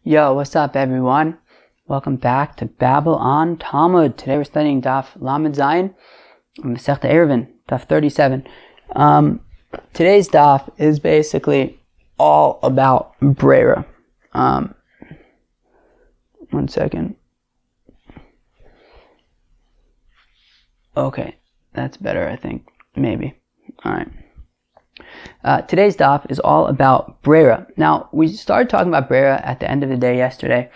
Yo, what's up everyone? Welcome back to Babble on Talmud. Today we're studying Daf Lamed Zayin, Masechta Ayruvin, Daf 37. Today's Daf is basically all about Berayra. One second. Okay, that's better, I think. Maybe. Alright. Today's daf is all about Berayra. Now, we started talking about Berayra at the end of the day yesterday.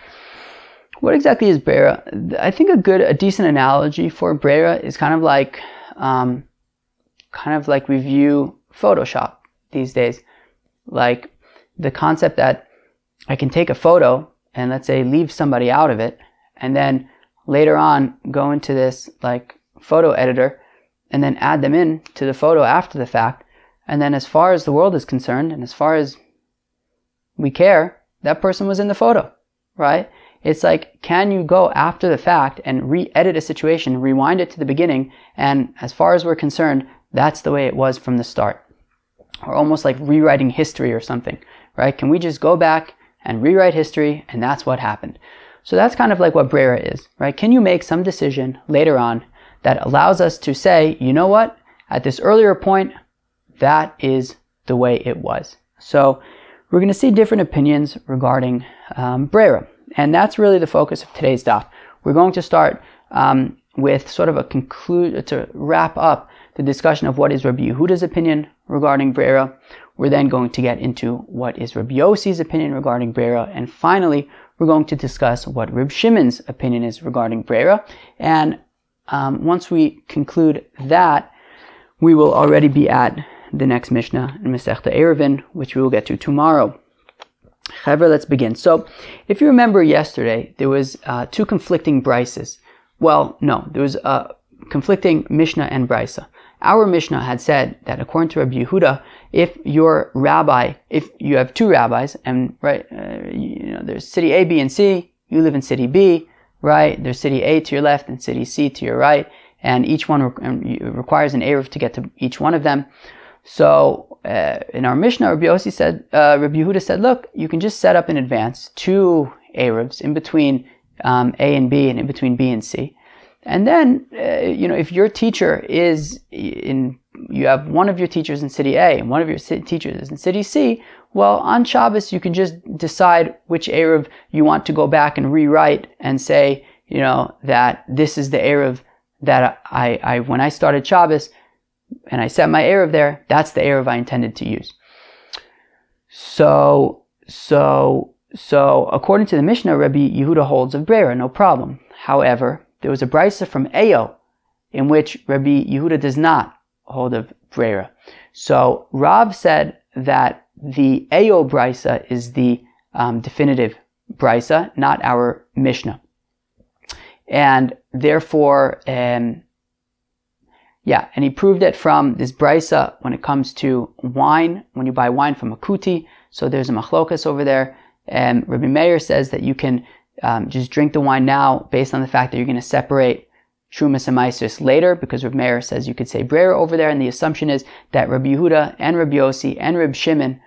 What exactly is Berayra? I think a decent analogy for Berayra is kind of like we view Photoshop these days. Like the concept that I can take a photo and let's say leave somebody out of it, and then later on go into this like photo editor and then add them in to the photo after the fact. And then as far as the world is concerned, and as far as we care, that person was in the photo, right? It's like, can you go after the fact and re-edit a situation, rewind it to the beginning, and as far as we're concerned, that's the way it was from the start. Or almost like rewriting history or something, right? Can we just go back and rewrite history, and that's what happened? So that's kind of like what Berayra is, right? Can you make some decision later on that allows us to say, you know what, at this earlier point, that is the way it was. So we're going to see different opinions regarding Berayra. And that's really the focus of today's daf. We're going to start with sort of to wrap up the discussion of what is Rabbi Yehuda's opinion regarding Berayra. We're then going to get into what is Rabbi Yossi's opinion regarding Berayra. And finally, we're going to discuss what Reb Shimon's opinion is regarding Berayra. And once we conclude that, we will already be at the next Mishnah in Masechta Ayruvin, which we will get to tomorrow. However, let's begin. So, if you remember yesterday, there was two conflicting brises. Well, no, there was a conflicting Mishnah and brisa. Our Mishnah had said that according to Rabbi Yehuda, if your rabbi, if you have two rabbis, and right, there's city A, B, and C, you live in city B, right? There's city A to your left and city C to your right, and each one requires an Eruv to get to each one of them. So in our Mishnah, Rabbi Yehuda said, look, you can just set up in advance two Eruvs in between A and B and in between B and C. And then, if your teacher you have one of your teachers in city A and one of your teachers is in city C, well, on Shabbos, you can just decide which Eruv you want to go back and rewrite and say, that this is the Eruv that I when I started Shabbos, and I set my Eruv there, that's the Eruv I intended to use. So according to the Mishnah, Rabbi Yehuda holds of Berayra, no problem. However, there was a brisa from Ayo in which Rabbi Yehuda does not hold of Berayra. So Rav said that the Ayo brisa is the definitive brisa, not our Mishnah. And therefore, and he proved it from this brisa when it comes to wine, when you buy wine from a kuti. So there's a machlokas over there. And Rabbi Meir says that you can just drink the wine now based on the fact that you're going to separate Trumas and Maasros later, because Rabbi Meir says you could say Berayra over there. And the assumption is that Rabbi Yehuda and Rabbi Yossi and Rabbi Shimon,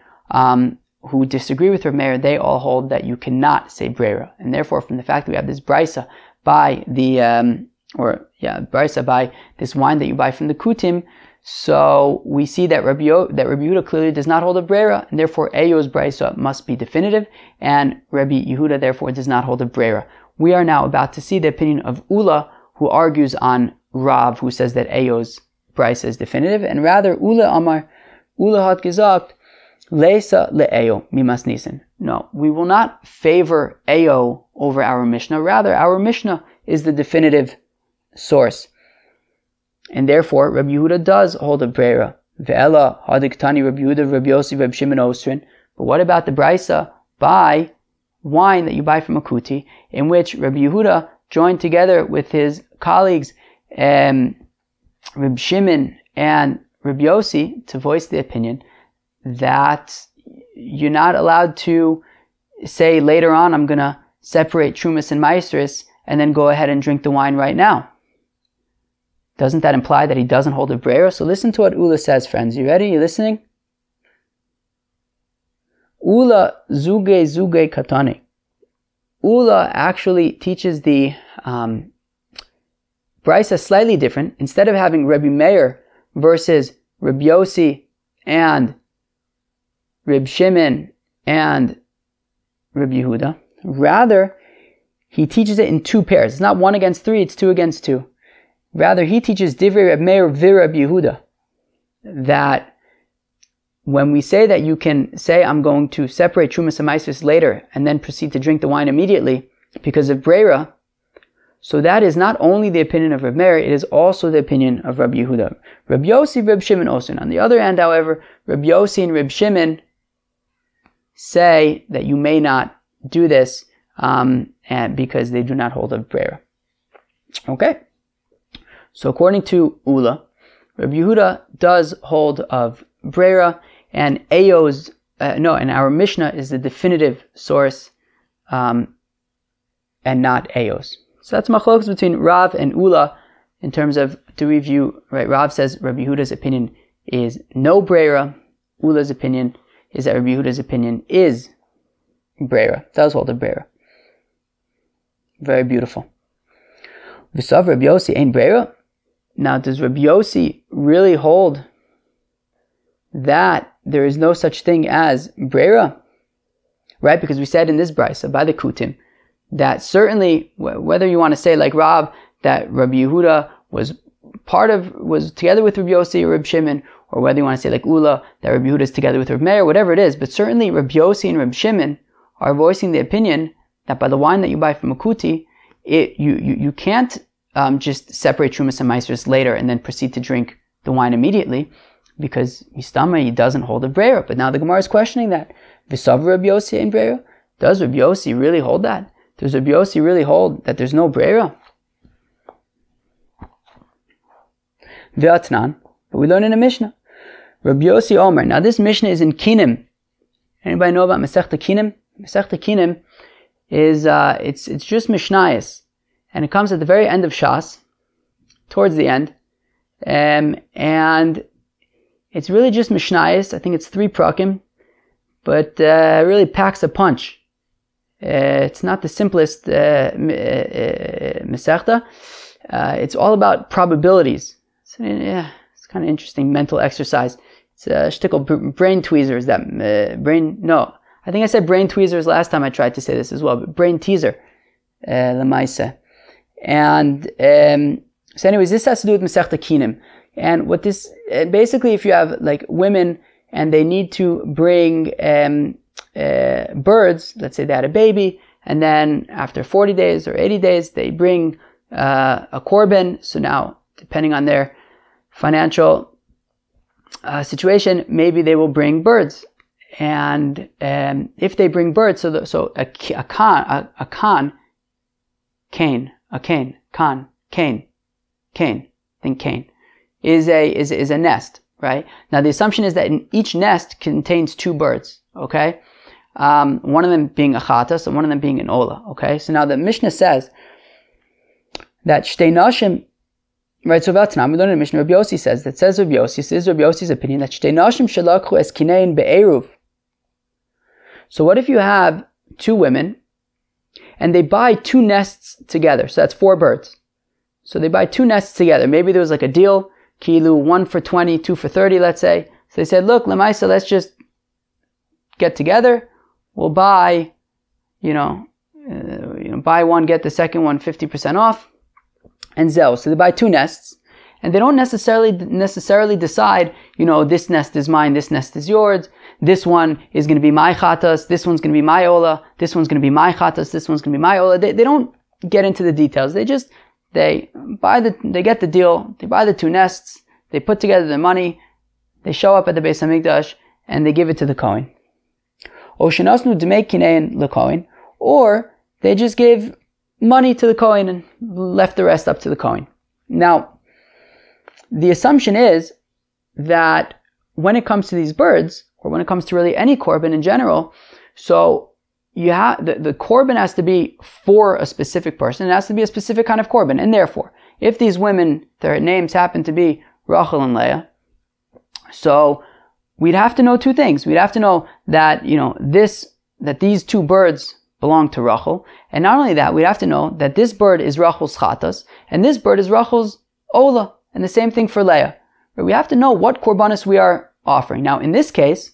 who disagree with Rabbi Meir, they all hold that you cannot say Berayra. And therefore, from the fact that we have this brisa by the brisa by this wine that you buy from the kutim, so we see that Rabbi Yehuda clearly does not hold a Berayra, and therefore Ayo's brisa must be definitive, and Rabbi Yehuda therefore does not hold a Berayra. We are now about to see the opinion of Ula, who argues on Rav, who says that Ayo's brisa is definitive, and rather Ula hat gesagt, Leisa le'Ayo mimas nisan. No, we will not favor Ayo over our Mishnah. Rather, our Mishnah is the definitive source. And therefore, Rabbi Yehuda does hold a Berayra. Ve'ela hadiktani Rabbi Yehuda, Rabbi Yossi, Rabbi Shimon osrin. But what about the brisa by wine that you buy from a kuti, in which Rabbi Yehuda joined together with his colleagues, Rabbi Shimon and Rabbi Yossi, to voice the opinion that you're not allowed to say later on, I'm going to separate Trumas and Maasros and then go ahead and drink the wine right now. Doesn't that imply that he doesn't hold a Berayra? So listen to what Ula says, friends. You ready? You listening? Ula zuge katani. Ula actually teaches the Brisa slightly different. Instead of having Rabbi Meir versus Rabbi Yossi and Rabbi Shimon and Rabbi Yehuda, rather he teaches it in two pairs. It's not 1 against 3, it's 2 against 2. Rather, he teaches Divrei Rabbi Meir v'Rabbi Yehuda, that when we say that you can say, I'm going to separate Trumas and Maisus later and then proceed to drink the wine immediately because of Berayra, so that is not only the opinion of Rabbi Meir, it is also the opinion of Rabbi Yehuda. Rabbi Yossi, Rabbi Shimon also. On the other hand, however, Rabbi Yossi and Rabbi Shimon say that you may not do this and because they do not hold of Berayra. Okay? So according to Ula, Rabbi Yehuda does hold of Berayra, and and our Mishnah is the definitive source, and not Ayos. So that's machlokes between Rav and Ula in terms of to review. Right, Rav says Rabbi Yehuda's opinion is no Berayra. Ula's opinion is that Rabbi Yehuda's opinion is Berayra. Does hold of Berayra. Very beautiful. V'sav Rabbi Yossi ain't Berayra. Now, does Rabbi Yossi really hold that there is no such thing as Berayra? Right? Because we said in this brisa by the Kutim that certainly, whether you want to say like Rav, that Rabbi Yehuda was together with Rabbi Yossi or Rabbi Shimon, or whether you want to say like Ula, that Rabbi Yehuda is together with Rabbi Meir, whatever it is, but certainly Rabbi Yossi and Rabbi Shimon are voicing the opinion that by the wine that you buy from a kuti, you can't just separate Trumas and Maasros later and then proceed to drink the wine immediately, because Mistama, he doesn't hold a Berayra. But now the Gemara is questioning that. V'sav Rabbi Yossi in Berayra? Does Rabbi Yossi really hold that? Does Rabbi Yossi really hold that there's no Berayra? V'atnan. But we learn in a Mishnah. Rabbi Yossi Omer. Now this Mishnah is in Kinim. Anybody know about Masechta Kinim? Masechta Kinim is, it's just Mishnayos. And it comes at the very end of Shas, towards the end. And it's really just Mishnayos. I think it's 3 prakim, but it really packs a punch. It's not the simplest Masechta. It's all about probabilities. It's kind of interesting mental exercise. It's a shtickle brain tweezers. I think I said brain tweezers last time I tried to say this as well, but brain teaser, lemaisa. And so anyways, this has to do with Masechta Kinim. And what this, basically if you have like women and they need to bring birds, let's say they had a baby, and then after 40 days or 80 days, they bring a korban. So now, depending on their financial situation, maybe they will bring birds. And if they bring birds, so a cane, is a nest, right? Now the assumption is that in each nest contains 2 birds, okay? One of them being a chatas and one of them being an ola, okay? So now the Mishnah says that shtei nashim, right? So that's now we learn in the Mishnah. Rabbi Yossi says that Rabbi Yossi's opinion that shtei nashim shelakhu es kinein be'eruv. So what if you have 2 women and they buy 2 nests together? So that's 4 birds. So they buy 2 nests together. Maybe there was like a deal, kilu, 1 for 20, 2 for 30, let's say. So they said, look, lemaisa, let's just get together. We'll buy, buy one, get the second one 50% off. And zel. So they buy 2 nests. And they don't necessarily decide, this nest is mine, this nest is yours. This one is going to be my chatas, this one's going to be my ola, this one's going to be my chatas, this one's going to be my ola. They don't get into the details. They get the deal, they buy the 2 nests, they put together the money, they show up at the Beis HaMikdash, and they give it to the Kohen. Or they just gave money to the Kohen and left the rest up to the Kohen. Now, the assumption is that when it comes to these birds, or when it comes to really any korban in general, so you have the korban has to be for a specific person. It has to be a specific kind of korban. And therefore, if these women, their names happen to be Rachel and Leah, so we'd have to know 2 things. We'd have to know that, that these 2 birds belong to Rachel. And not only that, we'd have to know that this bird is Rachel's chatas, and this bird is Rachel's ola, and the same thing for Leah. But we have to know what korbanos we are offering. Now, in this case,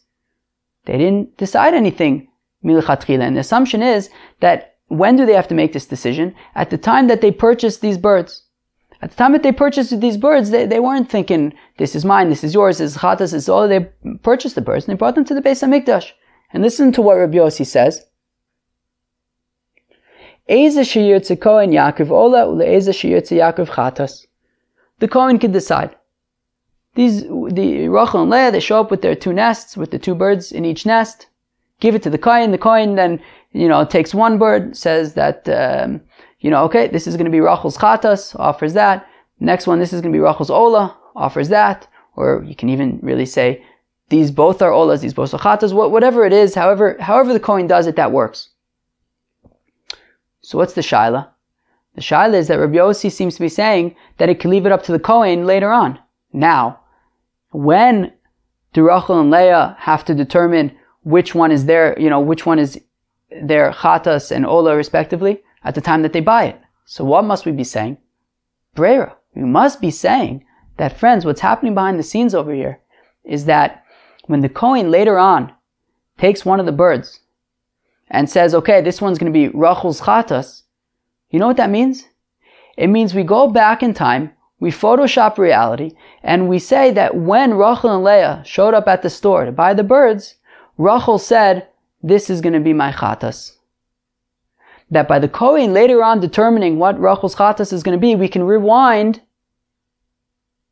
they didn't decide anything milichatchila, and the assumption is that when do they have to make this decision? At the time that they purchased these birds. At the time that they purchased these birds, they weren't thinking, this is mine, this is yours, this is chatas, this is ola. They purchased the birds, and they brought them to the Beis HaMikdash. And listen to what Rabbi Yossi says. The Kohen can decide. The Rachel and Leah, they show up with their two nests, with the two birds in each nest, give it to the Kohen. The Kohen then, takes one bird, says that, okay, this is going to be Rachel's chatas, offers that. Next one, this is going to be Rachel's ola, offers that. Or you can even really say, these both are olas, these both are chatas, whatever it is, however the Kohen does it, that works. So what's the shaila? The shaila is that Rabbi Yossi seems to be saying that it can leave it up to the Kohen later on. Now, when do Rachel and Leah have to determine which one is their chatas and ola respectively? At the time that they buy it. So what must we be saying? Berayra. We must be saying that, friends, what's happening behind the scenes over here is that when the Kohen later on takes one of the birds and says, okay, this one's going to be Rachel's chatas, you know what that means? It means we go back in time, we Photoshop reality, and we say that when Rachel and Leah showed up at the store to buy the birds, Rachel said, this is going to be my chatas. That by the Kohen later on determining what Rachel's chatas is going to be, we can rewind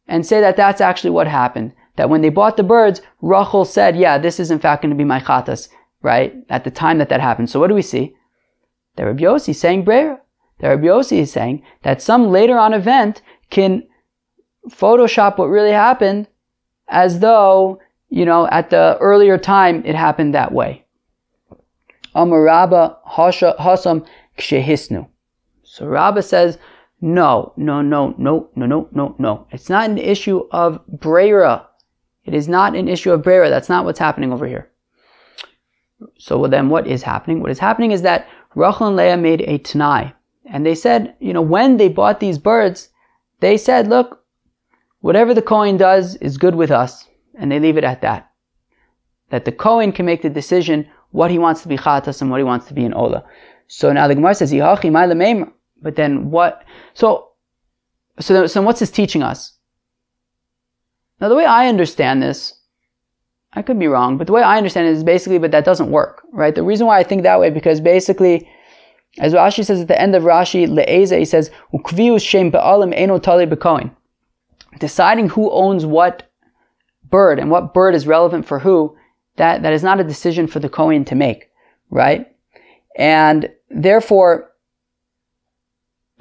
and say that that's actually what happened. That when they bought the birds, Rachel said, yeah, this is in fact going to be my chatas, right? At the time that happened. So what do we see? That Rabbi Yossi is saying Berayra. That Rabbi Yossi is saying that some later on event can Photoshop what really happened as though, at the earlier time it happened that way. Amar Rabba Hasam Kshehisnu. So Rabba says, no. It's not an issue of Berayra. It is not an issue of Berayra. That's not what's happening over here. So then what is happening? What is happening is that Rachel and Leah made a Tanai. And they said, when they bought these birds, they said, look, whatever the Kohen does is good with us. And they leave it at that. That the Kohen can make the decision what he wants to be chatas and what he wants to be an ola. So now the Gemara says, Yihachi my lemeimer. But then what? So what's this teaching us? Now the way I understand this, I could be wrong, but the way I understand it is basically, but that doesn't work, right? The reason why I think that way, because basically, as Rashi says at the end of Rashi, le'eze, he says, ukvius shem be'alim eno tali b'kohen. Deciding who owns what bird and what bird is relevant for who, that is not a decision for the Kohen to make, right? And therefore,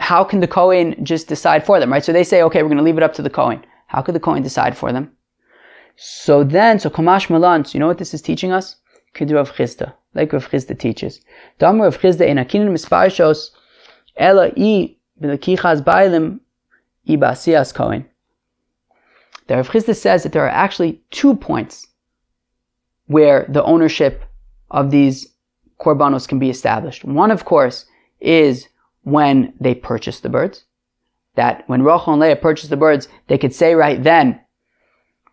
how can the Kohen just decide for them, right? So they say, okay, we're going to leave it up to the Kohen. How could the Kohen decide for them? So Kamash Malan, so you know what this is teaching us? Kedu Rav Chisda, like Rav Chisda teaches. Damar Rav Chisda in Akinin Misparshos, Ela I B'lekichas Bailim I Ba'asiyas Kohen. The Rav Chisda says that there are actually 2 points where the ownership of these korbanos can be established. One, of course, is when they purchase the birds. That when Rachel and Leah purchase the birds, they could say right then,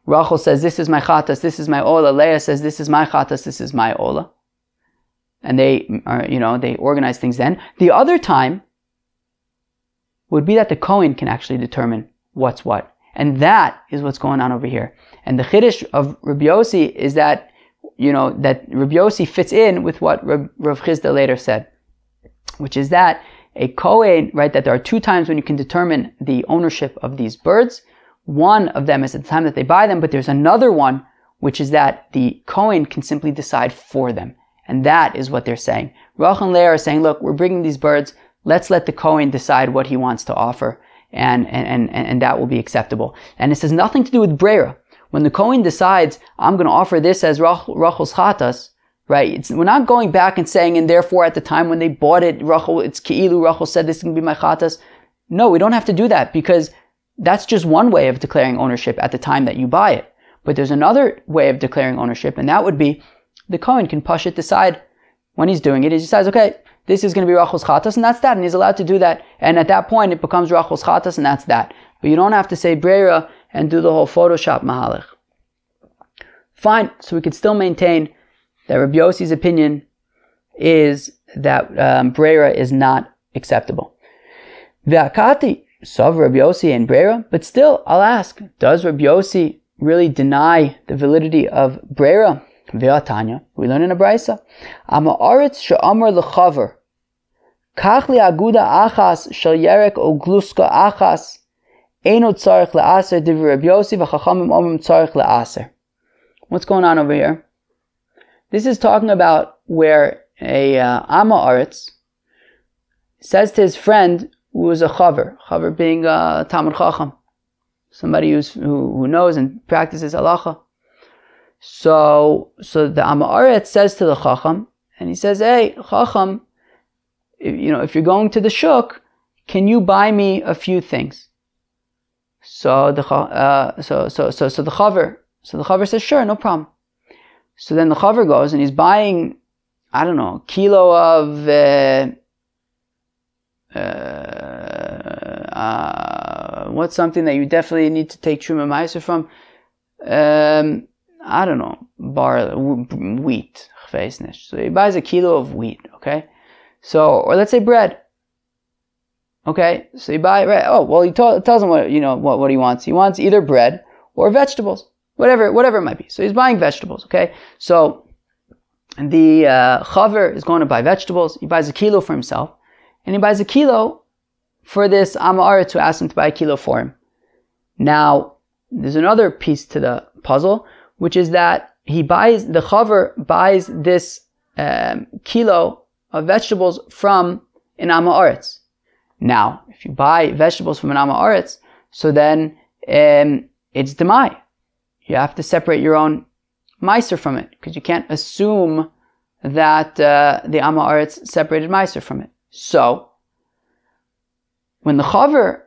Rachel says, this is my chatas, this is my ola. Leah says, this is my chatas, this is my ola. And they organize things then. The other time would be that the Kohen can actually determine what's what. And that is what's going on over here. And the chiddush of Rabbi Yossi is that, that Rabbi Yossi fits in with what Rav Chisda later said, which is that a Kohen, right, that there are 2 times when you can determine the ownership of these birds. One of them is at the time that they buy them, but there's another one, which is that the Kohen can simply decide for them. And that is what they're saying. Rachel and Leah are saying, look, we're bringing these birds, let's let the Kohen decide what he wants to offer, and that will be acceptable. And this has nothing to do with Berayra. When the Kohen decides, I'm going to offer this as Rachel's chatas, right? We're not going back and saying, and therefore at the time when they bought it, it's Ki'ilu, Rachel said this is going to be my chatas. No, we don't have to do that, because that's just one way of declaring ownership at the time that you buy it. But there's another way of declaring ownership, and that would be the Kohen can pashut decide when he's doing it. He decides, okay, this is going to be Rachos Chatas, and that's that. And he's allowed to do that. And at that point, it becomes Rachos Chatas, and that's that. But you don't have to say Berayra and do the whole Photoshop Mahalach. Fine. So we could still maintain that Rabbi Yossi's opinion is that Berayra is not acceptable. Ve'akati, Sav Rabbi Yossi and Berayra. But still, I'll ask, does Rabbi Yossi really deny the validity of Berayra? Ve'atanya, we learn in a Braysa. Ama aretz she'amar lechaver. Kach li'aguda achas shel yerek o gluska achas. Eino tzarech le'aser divrei Rabbi Yossi v'chachamim omrim tzarech le'aser. What's going on over here? This is talking about where a Ama Aretz says to his friend who is a Chaver being a Talmud Chacham, somebody who knows and practices halacha. So the Ama Aretz says to the Chacham, and he says, "Hey, Chacham, if you're going to the shuk, can you buy me a few things?" So the Chaver says, "Sure, no problem." So then the Chaver goes and he's buying, I don't know, a kilo of what's something that you definitely need to take Truma Meiser from? I don't know, wheat. So he buys a kilo of wheat, okay? Or let's say bread. Okay, so you buy bread. Oh, well, he tells him what he wants. He wants either bread or vegetables. Whatever it might be. So he's buying vegetables, okay? So the Chaver is going to buy vegetables. He buys a kilo for himself. And he buys a kilo for this Ama Aretz who asked him to buy a kilo for him. Now, there's another piece to the puzzle, which is that the Chaver buys this kilo of vegetables from an Ama Aretz. Now, if you buy vegetables from an Ama Aretz, so then it's Demai. You have to separate your own Meiser from it, because you can't assume that the Ama Aretz separated Meiser from it. So, when the Chaver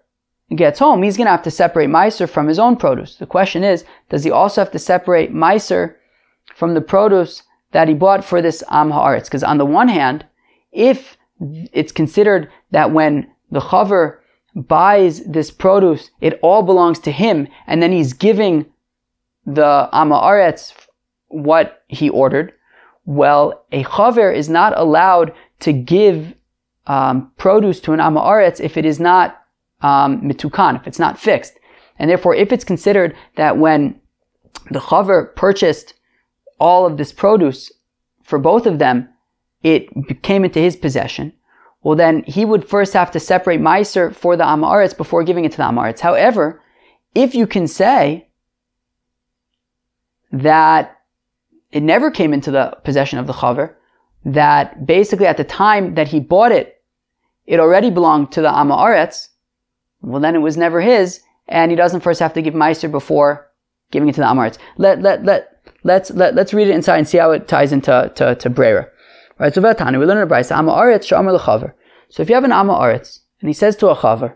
gets home, he's going to have to separate Meiser from his own produce. The question is, does he also have to separate Meiser from the produce that he bought for this Am Haaretz? Because on the one hand, if it's considered that when the Chaver buys this produce, it all belongs to him, and then he's giving the Am Haaretz what he ordered, well, a Chaver is not allowed to give produce to an Am Haaretz if it is not mitukan, if it's not fixed. And therefore, if it's considered that when the Chaver purchased all of this produce for both of them, it came into his possession, well then he would first have to separate Meiser for the Am Haaretz before giving it to the Am Haaretz. However, if you can say that it never came into the possession of the Chaver, that basically at the time that he bought it, it already belonged to the Am Haaretz, well then it was never his, and he doesn't first have to give Meiser before giving it to the Am Haaretz. Let's read it inside and see how it ties into Berayra. Right, so Vatani, we learn in a Braysa, Am Haaretz she'amar lechaver. So if you have an Am Haaretz, and he says to a Chaver,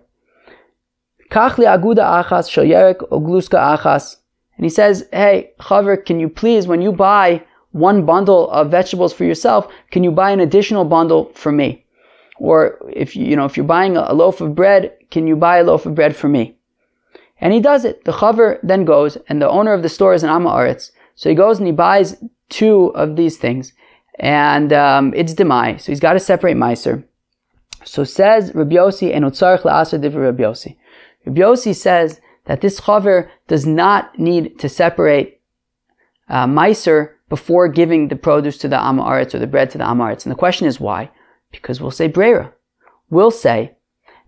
Kach li aguda achas shel yerek o gluska achas, and he says, hey, Chaver, can you please, when you buy one bundle of vegetables for yourself, can you buy an additional bundle for me? Or if you're buying a loaf of bread, can you buy a loaf of bread for me? And he does it. The Chaver then goes, and the owner of the store is an Am Haaretz. So he goes and he buys 2 of these things. And it's Demai. So he's got to separate Meiser. So says Rabbi Yossi, and Utzarech la'aser divrei Rabbi Yossi. Rabbi Yossi says that this Chaver does not need to separate Meiser before giving the produce to the Am Haaretz or the bread to the Am Haaretz. And the question is why? Because we'll say Berayra. We'll say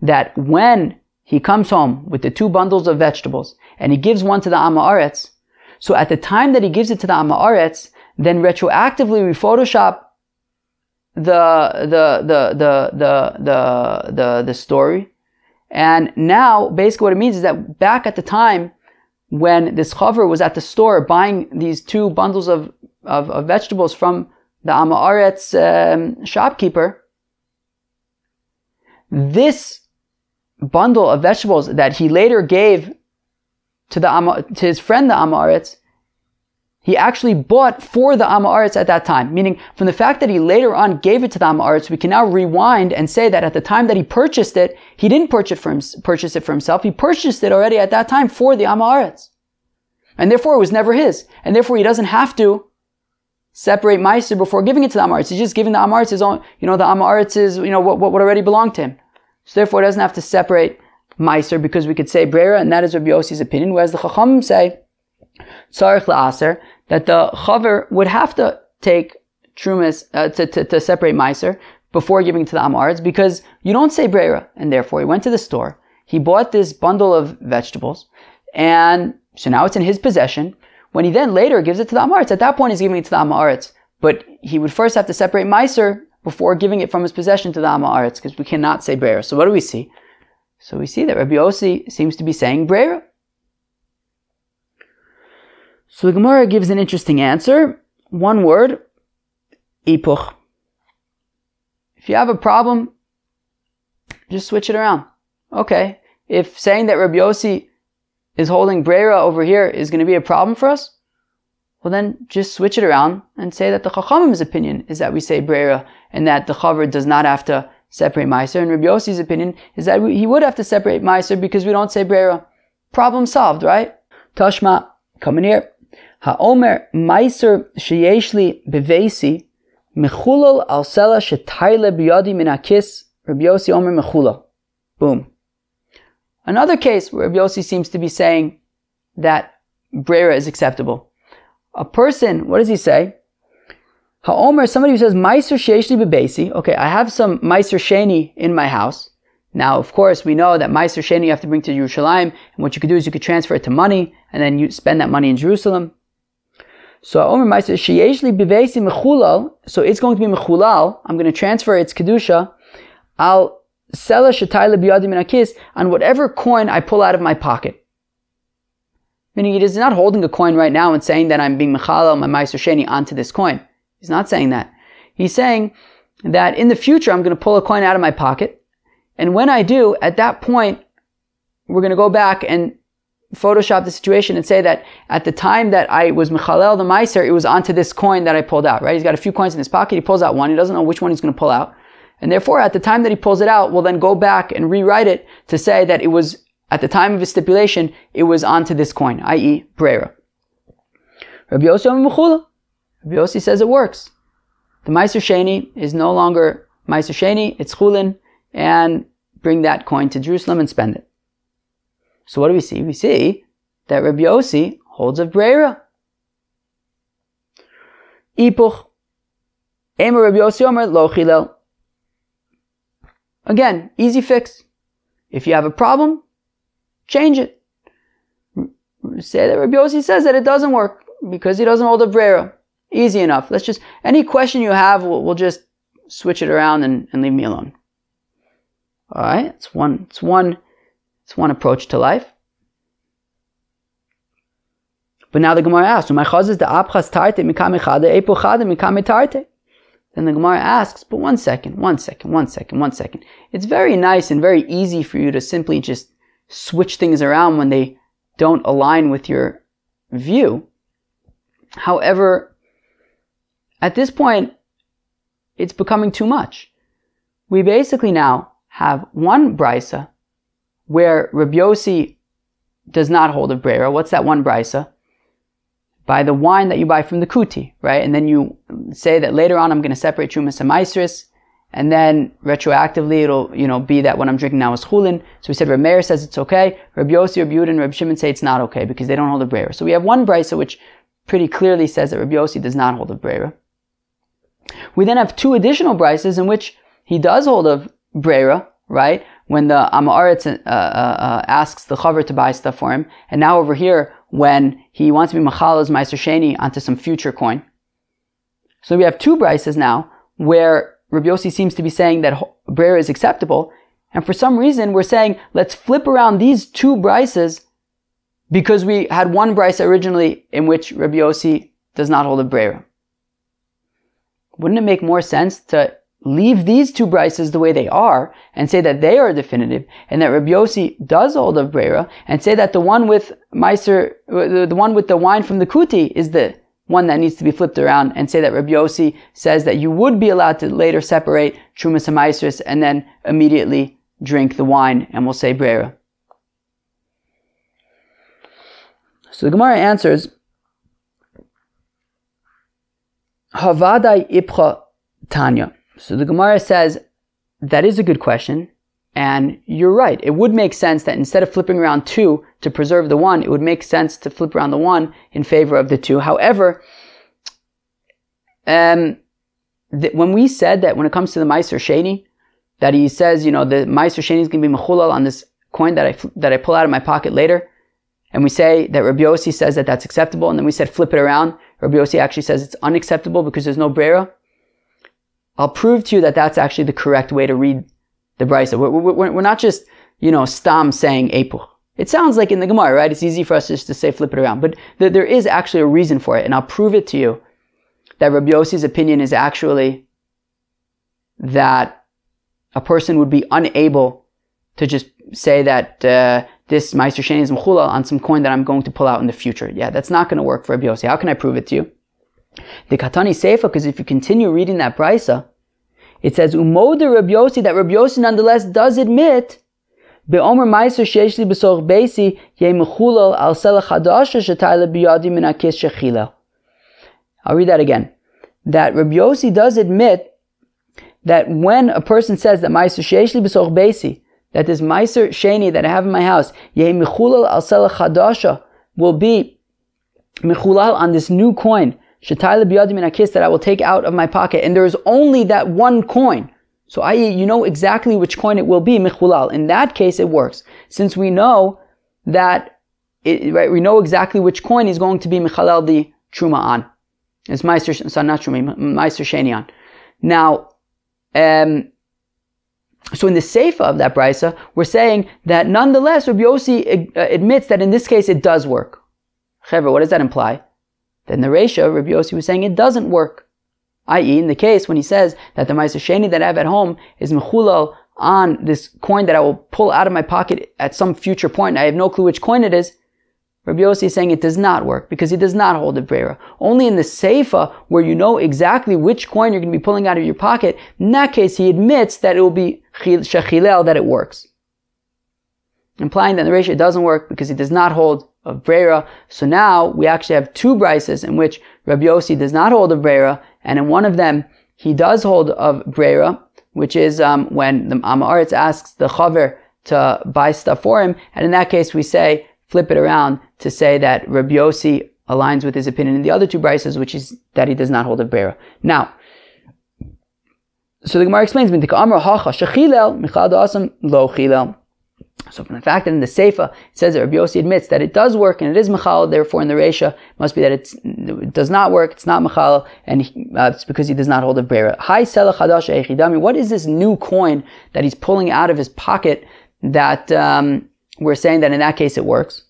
that when he comes home with the 2 bundles of vegetables and he gives one to the Am Haaretz, so at the time that he gives it to the Am Haaretz, then retroactively we Photoshop the story. And now basically what it means is that back at the time when this Chaver was at the store buying these 2 bundles of vegetables from the Am Haaretz shopkeeper, this bundle of vegetables that he later gave to his friend the Am Haaretz, He actually bought for the Amaretz at that time. Meaning, from the fact that he later on gave it to the Amaretz, we can now rewind and say that at the time that he purchased it, he didn't purchase it for himself. He purchased it already at that time for the Amaretz. And therefore, it was never his. And therefore, he doesn't have to separate Meiser before giving it to the Amaretz. He's just giving the Amaretz his own, the Amaretz is, what already belonged to him. So therefore, it doesn't have to separate Meiser, because we could say Berayra, and that is Rabbi Yossi's opinion, whereas the Chachamim say, Tzarich la'aser, that the Chaver would have to take Trumas, to separate Meiser before giving to the Amaretz, because you don't say Berayra, and therefore he went to the store, he bought this bundle of vegetables, and so now it's in his possession. When he then later gives it to the Amaretz, at that point he's giving it to the Amaretz, but he would first have to separate Meiser before giving it from his possession to the Amaretz, because we cannot say Berayra. So what do we see? So we see that Rabbi Yossi seems to be saying Berayra. So the Gemara gives an interesting answer. One word, ipuch. If you have a problem, just switch it around. Okay, if saying that Rabbi Yossi is holding Berayra over here is going to be a problem for us, well then just switch it around and say that the Chachamim's opinion is that we say Berayra and that the Chaver does not have to separate Meiser, and Rabbi Yossi's opinion is that he would have to separate Meiser because we don't say Berayra. Problem solved, right? Tashma, come in here. Ha'omer Meiser sheyeshli bevesi mechulal al sela shetayle biyadi min hakis. Rabbi Yossi omer mechulal. Boom. Another case where Rabbi Yossi seems to be saying that Berayra is acceptable. A person, what does he say? Ha'omer, somebody who says, Meiser sheishli bebesi. Okay, I have some Meiser sheni in my house. Now, of course, we know that Meiser sheni you have to bring to Yerushalayim, and what you could do is you could transfer it to money, and then you spend that money in Jerusalem. So Ha'omer Meiser sheishli bebesi mechulal, so it's going to be mechulal, I'm going to transfer its kedusha, I'll sell a shetayla biyadi min hakis, on whatever coin I pull out of my pocket. Meaning he is not holding a coin right now and saying that I'm being mechalal my Meiser sheni onto this coin. He's not saying that. He's saying that in the future I'm going to pull a coin out of my pocket, and when I do, at that point, we're going to go back and Photoshop the situation and say that at the time that I was mechalel the meiser, it was onto this coin that I pulled out, right? He's got a few coins in his pocket, he pulls out one, he doesn't know which one he's going to pull out, and therefore at the time that he pulls it out, we'll then go back and rewrite it to say that it was, at the time of his stipulation, it was onto this coin, i.e. Berayra. Rabbi Yossi says it works. The Meiser Sheni is no longer Meiser Sheni, it's Chulin, and bring that coin to Jerusalem and spend it. So what do we see? We see that Rabbi Yossi holds of Berayra. Ipuch. Emer Rabbi Yossi Omer Lo Chilel. Again, easy fix. If you have a problem, change it. Say that Rabbi Yossi says that it doesn't work because he doesn't hold of Berayra. Easy enough. Let's just, any question you have, we'll just switch it around and leave me alone. Alright, it's one approach to life. But now the Gemara asks, then the Gemara asks, but one second. It's very nice and very easy for you to simply just switch things around when they don't align with your view. However, at this point, it's becoming too much. We basically now have one brisa where Rabbi Yossi does not hold of Berayra. What's that one brisa? By the wine that you buy from the kuti, right? And then you say that later on I'm going to separate Trumas and Maisris, and then retroactively it'll, be that what I'm drinking now is Chulin. So we said Rabbi Meir says it's okay. Rabbi Yossi, Rabbi Yehuda, and Rabbi Shimon say it's not okay because they don't hold of Berayra. So we have one brisa which pretty clearly says that Rabbi Yossi does not hold of Berayra. We then have two additional brises in which he does hold of Berayra, right? When the Amaretz asks the Chaver to buy stuff for him, and now over here when he wants to be Machal's Meiser Sheni onto some future coin. So we have two brises now where Rabbi Yossi seems to be saying that Berayra is acceptable, and for some reason we're saying let's flip around these two brises because we had one brisa originally in which Rabbi Yossi does not hold of Berayra. Wouldn't it make more sense to leave these two brises the way they are and say that they are definitive and that Rabbi Yossi does hold of Berayra, and say that the one with Meiser, the one with the wine from the kuti is the one that needs to be flipped around and say that Rabbi Yossi says that you would be allowed to later separate Trumas and Maasros and then immediately drink the wine, and we'll say Berayra. So the Gemara answers, Havadai Ipcha Tanya. So the Gemara says, that is a good question, and you're right. It would make sense that instead of flipping around 2 to preserve the 1, it would make sense to flip around the 1 in favor of the 2. However, when we said that when it comes to the Meiser Sheni, that he says, the Meiser Sheni is going to be mechulal on this coin that I pull out of my pocket later, and we say that Rabbi Yossi says that that's acceptable, and then we said flip it around. Rabbi Yossi actually says it's unacceptable because there's no Berayra. I'll prove to you that that's actually the correct way to read the Brisa. We're not just, stam saying Epuch. It sounds like in the Gemara, right? It's easy for us just to say flip it around. But there is actually a reason for it. And I'll prove it to you that Rabbi Yossi's opinion is actually that a person would be unable to just say that this Meiser Sheni is Mechulal on some coin that I'm going to pull out in the future. Yeah, that's not going to work for Rabbi Yossi. How can I prove it to you? The Katani Seifa, because if you continue reading that Brisa, it says, Umoder Rabbi Yossi, that Rabbi Yossi nonetheless does admit, Be'omer Meiser Sheshli B'soch Beisi, Yeh Mechulal al Selach Hadasha Shetayla B'yadi Min HaKis Shechila. I'll read that again. That Rabbi Yossi does admit that when a person says that Meiser Sheshli B'soch Beisi, that this Meiser Sheni that I have in my house, Yeh Mechulal al Selach Hadasha, will be Mechulal on this new coin, Shetayla b'yadi min hakis, that I will take out of my pocket, and there is only that one coin. So i.e., you know exactly which coin it will be, Mechulal. In that case, it works. Since we know that, we know exactly which coin is going to be Mechalel the Truma on. It's Meiser Sheni on. Now, so in the Seifa of that Brisa, we're saying that nonetheless, Rabbi Yossi admits that in this case it does work. Chevra, what does that imply? Then the Reisha, Rabbi Yossi was saying it doesn't work. I.e., in the case when he says that the Meiser Sheni that I have at home is mechulal on this coin that I will pull out of my pocket at some future point, I have no clue which coin it is, Rabbi Yossi is saying it does not work because he does not hold a Berayra. Only in the Seifa, where you know exactly which coin you're going to be pulling out of your pocket, in that case he admits that it will be shechilel, that it works. Implying that the Reisha doesn't work because he does not hold of Berayra. So now we actually have two brises in which Rabbi Yossi does not hold of Berayra, and in one of them he does hold of Berayra, which is when the Amaretz asks the Chaver to buy stuff for him, and in that case we say, flip it around to say that Rabbi Yossi aligns with his opinion in the other two brises, which is that he does not hold of Berayra. Now, so the Gemara explains, so from the fact that in the Seifa it says that Rabbi Yossi admits that it does work and it is Mechal, therefore in the Reisha it must be that it does not work, it's not Mechal, and it's because he does not hold of Berayra. Hi Selach Hadasha Echidami, what is this new coin that he's pulling out of his pocket that we're saying that in that case it works?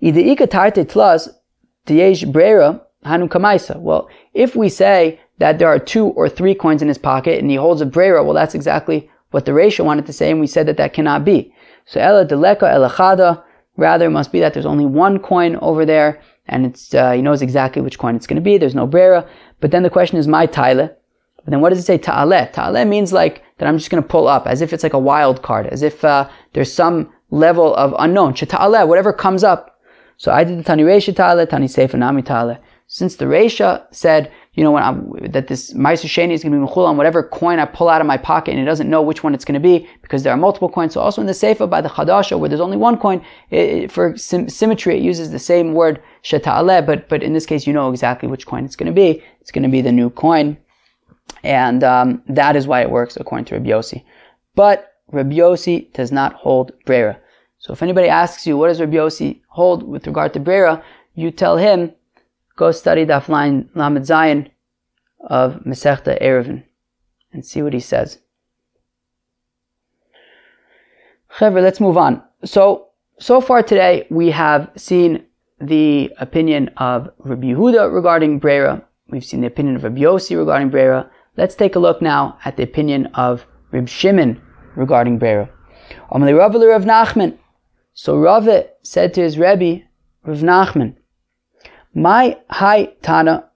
Well, if we say that there are 2 or 3 coins in his pocket and he holds a Berayra, well that's exactly what the Reisha wanted to say, and we said that that cannot be. So ela deleka elachada, rather it must be that there's only one coin over there, and it's he knows exactly which coin it's going to be. There's no Berayra. But then the question is my taile. But then what does it say ta'aleh? Ta'aleh means like that I'm just going to pull up, as if it's like a wild card, as if there's some level of unknown. Ta'aleh, whatever comes up. So I did the Tani Reisha ta'aleh, Tani Seifa nami ta'aleh. Since the Reisha said, that this Meiser Sheni is going to be mechul on whatever coin I pull out of my pocket, and it doesn't know which one it's going to be because there are multiple coins. So also in the Seifa by the Chadasha, where there's only one coin, for symmetry it uses the same word sheta'aleh, but in this case you know exactly which coin it's going to be. It's going to be the new coin, and that is why it works according to Rabbi Yossi. But Rabbi Yossi does not hold Berayra. So if anybody asks you what does Rabbi Yossi hold with regard to Berayra, you tell him, go study Daf Lamed Zayin of Masechta Ayruvin and see what he says. Chevra, let's move on. So far today we have seen the opinion of Rabbi Yehuda regarding Berayra. We've seen the opinion of Rabbi Yossi regarding Berayra. Let's take a look now at the opinion of Rabbi Shimon regarding Berayra. Amalei Rav Rav Nachman. So Rav said to his Rebbe, Rav Nachman, my high Tana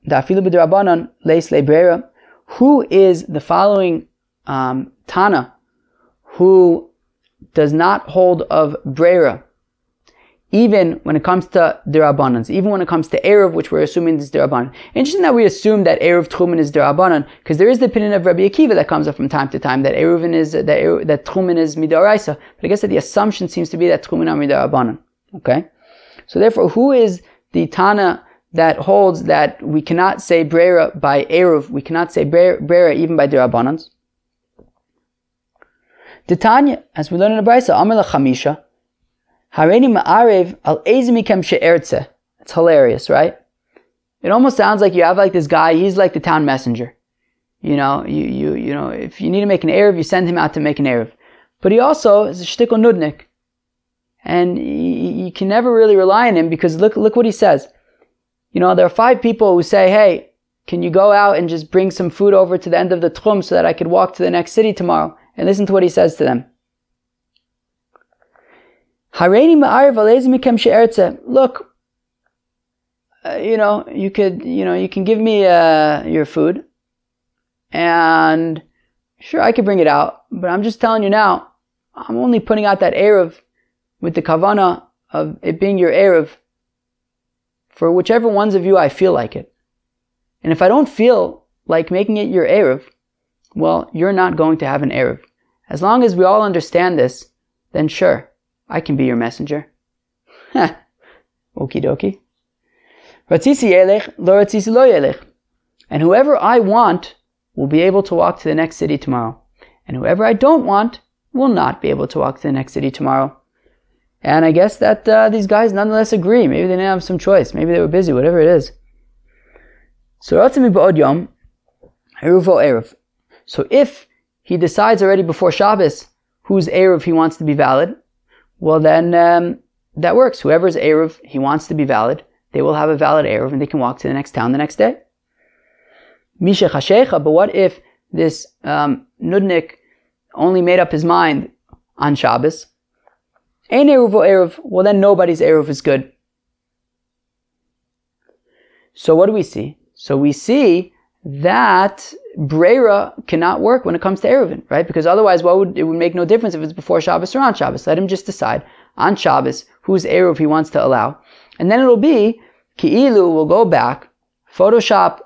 Who is the following Tana who does not hold of Berayra, even when it comes to Derabanans, even when it comes to Eruv, which we're assuming is Derabanan. Interesting that we assume that Eruv Tchumen is Derabanan, because there is the opinion of Rabbi Akiva that comes up from time to time that Eruvin is that Tchumen is Midoraisa. But I guess that the assumption seems to be that Tchumen are Midarabanan. Okay, so therefore, who is the Tana that holds that we cannot say Berayra by Eruv, we cannot say Berayra even by Derabanans? The Tanya, as we learn in the Braysa, Amar Chamisha. It's hilarious, right? It almost sounds like you have like this guy, he's like the town messenger. You know, if you need to make an Eruv, you send him out to make an Eruv. But he also is a shtickle nudnik. And you can never really rely on him because look what he says. You know, there are 5 people who say, hey, can you go out and just bring some food over to the end of the Tchum so that I could walk to the next city tomorrow? And listen to what he says to them. Look, you can give me your food, and sure, I could bring it out, but I'm just telling you now, I'm only putting out that Eruv with the kavana of it being your Eruv for whichever ones of you I feel like it. And if I don't feel like making it your Eruv, well, you're not going to have an Eruv. As long as we all understand this, then sure, I can be your messenger. Okie dokie. Ratzisi yelech, lo ratzisi lo yelech. And whoever I want will be able to walk to the next city tomorrow. And whoever I don't want will not be able to walk to the next city tomorrow. And I guess that these guys nonetheless agree. Maybe they didn't have some choice. Maybe they were busy, whatever it is. So ratzimi ba'od yom, eruvo eruv. So if he decides already before Shabbos whose eruv he wants to be valid, well then that works. Whoever's Eruv he wants to be valid, they will have a valid Eruv and they can walk to the next town the next day. Misha Chashecha, but what if this Nudnik only made up his mind on Shabbos? Ein Eruv or Eruv, well then nobody's Eruv is good. So what do we see? So we see that Berayra cannot work when it comes to Eruvin, right? Because otherwise, it would make no difference if it's before Shabbos or on Shabbos. Let him just decide on Shabbos whose Eruv he wants to allow. And then it'll be, Ki'ilu will go back, Photoshop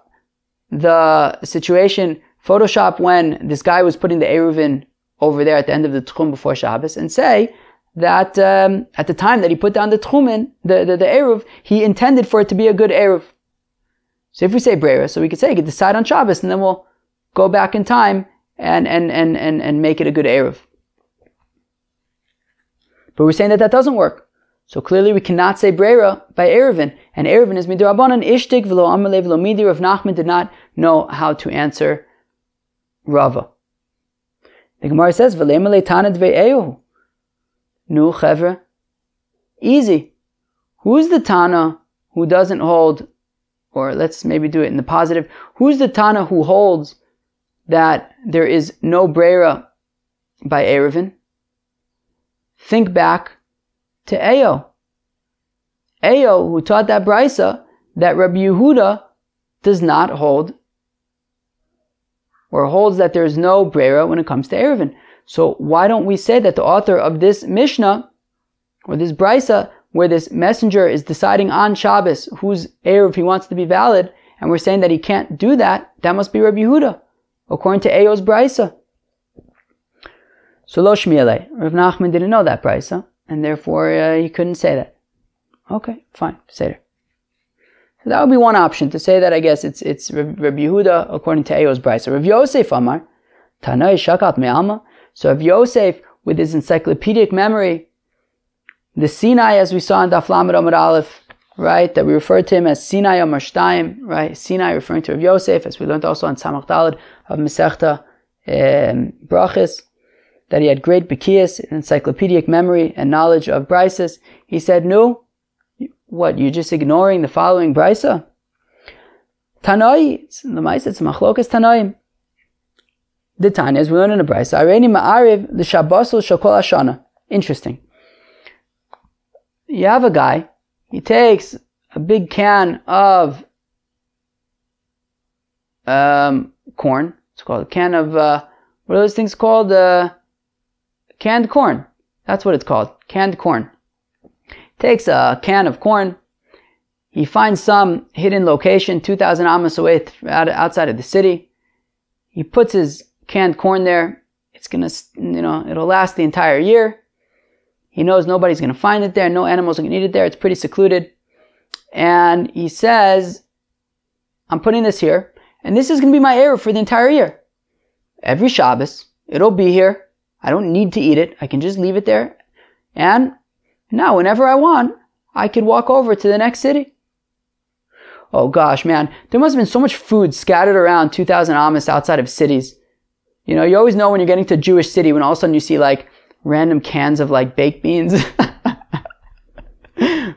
the situation, Photoshop when this guy was putting the Eruvin over there at the end of the Tchum before Shabbos, and say that at the time that he put down the Tchumin, the Eruv, he intended for it to be a good Eruv. So if we say Berayra, so we could say, you could decide on Shabbos, and then we'll go back in time and make it a good Eruv. But we're saying that doesn't work. So clearly we cannot say Berayra by Eruvin. And Eruvin is Midorabanan, Ishtik, V'lo Amalei, V'lo Midi. Rav Nachman did not know how to answer Rava. The Gemara says, V'le Amalei Tanad Ve'ehu. Nu Chevra. Easy. Who's the Tana who doesn't hold, or let's maybe do it in the positive, who's the Tana who holds that there is no Berayra by Ayruvin? Think back to Ayo. Ayo, who taught that Braysa that Rabbi Yehuda does not hold, or holds that there is no Berayra when it comes to Ayruvin. So why don't we say that the author of this Mishnah, or this Braysa, where this messenger is deciding on Shabbos whose Eruv he wants to be valid, and we're saying that he can't do that, that must be Rabbi Yehuda, according to Ayo's Braysa. So lo shmielei, Rav Nachman didn't know that Braysa, and therefore he couldn't say that. Okay, fine, say it. So that would be one option, to say that I guess it's Rabbi Yehuda according to Ayo's Braysa. Rav Yosef Amar, Tanai Shakat Me'alma. So Rav Yosef, with his encyclopedic memory, the Sinai, as we saw in Daf Lamed Amud Aleph, right, that we refer to him as Sinai Amar Shtayim, right, Sinai referring to Rav Yosef, as we learned also on Samach Daled of Masechta Brachos, that he had great Bekias, encyclopedic memory and knowledge of Braises. He said, no, what, you're just ignoring the following Braisa? Tanoi, the Maisa, it's Machlokas Tanoim. The Tanya, as we learn in the Braisa, Areini Ma'ariv, the Shabbosul Shakol Hashana. Interesting. You have a guy, he takes a big can of corn. It's called a can of, what are those things called? Canned corn. That's what it's called. Canned corn. Takes a can of corn. He finds some hidden location 2,000 amos away outside of the city. He puts his canned corn there. It's gonna, it'll last the entire year. He knows nobody's gonna find it there. No animals are gonna eat it there. It's pretty secluded. And he says, I'm putting this here, and this is gonna be my Eruv for the entire year. Every Shabbos, it'll be here. I don't need to eat it. I can just leave it there. And now, whenever I want, I could walk over to the next city. Oh gosh, man. There must have been so much food scattered around 2,000 amos outside of cities. You always know when you're getting to a Jewish city when all of a sudden you see like random cans of like baked beans,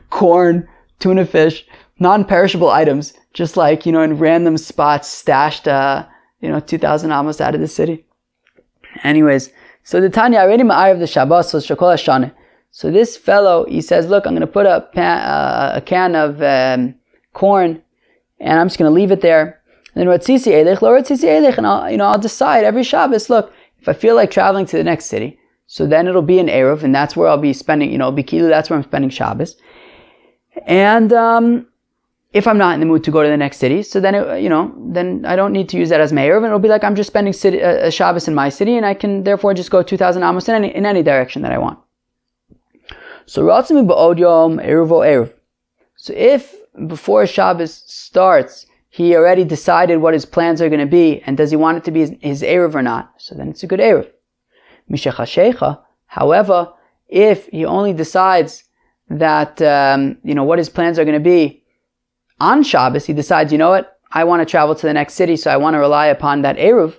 corn, tuna fish, non-perishable items, just like, in random spots stashed, 2,000 amos out of the city. Anyways, so the Tanya already ma'ariv the Shabbos, so shakol hashana. So this fellow, he says, look, I'm going to put a can of corn, and I'm just going to leave it there. And then Ratzisi Eilech, lo Ratzisi Eilech, and I'll decide every Shabbos, look, if I feel like traveling to the next city, so then it'll be an Eruv, and that's where I'll be spending, Bikilu, that's where I'm spending Shabbos. And if I'm not in the mood to go to the next city, so then, then I don't need to use that as my Eruv, and it'll be like I'm just spending a Shabbos in my city, and I can therefore just go 2,000 amos in any direction that I want. So Ratzimi ba'od yom Eruvo Eruv. So if before Shabbos starts, he already decided what his plans are going to be, and does he want it to be his Eruv or not? So then it's a good Eruv. Mishachashecha. However, if he only decides that, what his plans are going to be on Shabbos, he decides, I want to travel to the next city, so I want to rely upon that Eruv.